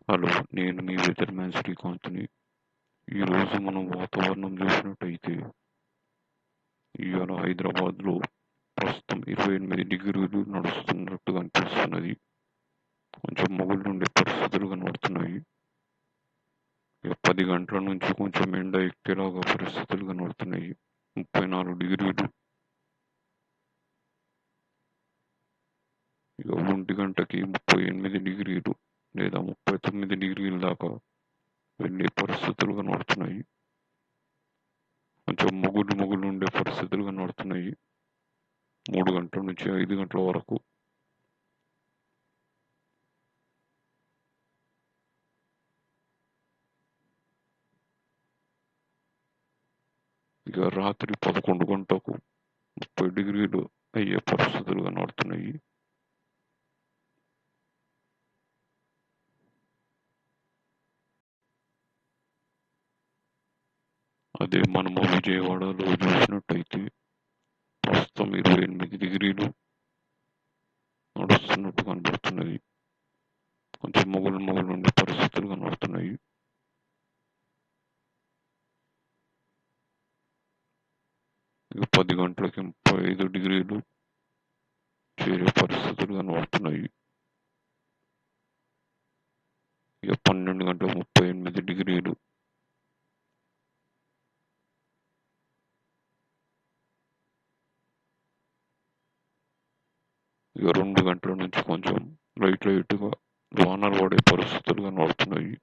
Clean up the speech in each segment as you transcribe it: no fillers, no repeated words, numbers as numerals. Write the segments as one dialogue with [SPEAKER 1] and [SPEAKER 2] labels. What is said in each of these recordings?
[SPEAKER 1] Hello! నేను మీ weatherman శ్రీకాంత్‌ని. ఈరోజు మనం వాతావరణం చూసినట్టయితే, ఇవాళ హైదరాబాద్‌లో ప్రస్తుతం 28 డిగ్రీలు నడుస్తున్నట్టుగా అనిపిస్తున్నది. కొంచెం మబ్బులుండే పరిస్థితులు కనబడుతున్నాయి. ఇక 10 గంటల నుంచి కొంచెం ఎండ ఎక్కేలాగా పరిస్థితులు కనబడుతున్నాయి. 34 డిగ్రీలు. ఇక 1 గంటకి 38 డిగ్రీలు లేదా 39 డిగ్రీల దాకా వెళ్ళే పరిస్థితులు కనబడుతున్నాయి. కొంచెం మొగులు ఉండే పరిస్థితులు కనబడుతున్నాయి. 3 గంటల నుంచి 5 గంటల వరకు. ఇక రాత్రి 11 గంటలకు 30 డిగ్రీలు అయ్యే పరిస్థితులు కనబడుతున్నాయి. అదే మనము విజయవాడలో చూసినట్టయితే ప్రస్తుతం 28 డిగ్రీలు నడుస్తున్నట్టు కనబడుతున్నది. కొంచెం మొగులు ఉండే పరిస్థితులు కనబడుతున్నాయి. ఇక 10 గంటలకి 35 డిగ్రీలు చేరే పరిస్థితులు కనబడుతున్నాయి. ఇక 12 గంటలకు 38 డిగ్రీలు. ఇక 2 గంటల నుంచి కొంచెం లైట్గా వానలు పడే పరిస్థితులు కనబడుతున్నాయి.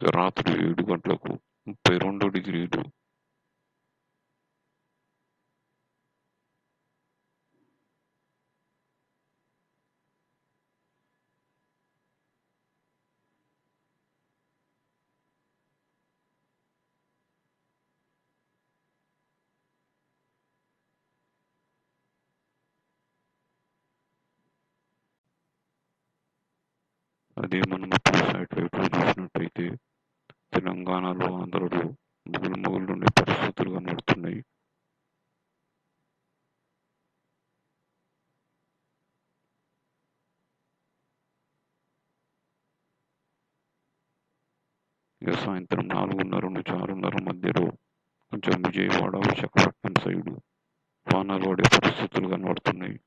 [SPEAKER 1] ఇక రాత్రి 7 గంటలకు 32 డిగ్రీలు. అదే మనం ఇప్పుడు శాటిలైట్లో చూసినట్టయితే తెలంగాణలో, ఆంధ్రలో మొగులు ఉండే పరిస్థితులు కనబడుతున్నాయి. ఇక సాయంత్రం 4:30 నుంచి 6:30 మధ్యలో కొంచెం విజయవాడ, విశాఖపట్నం సైడు వానలు పడే పరిస్థితులు కనబడుతున్నాయి.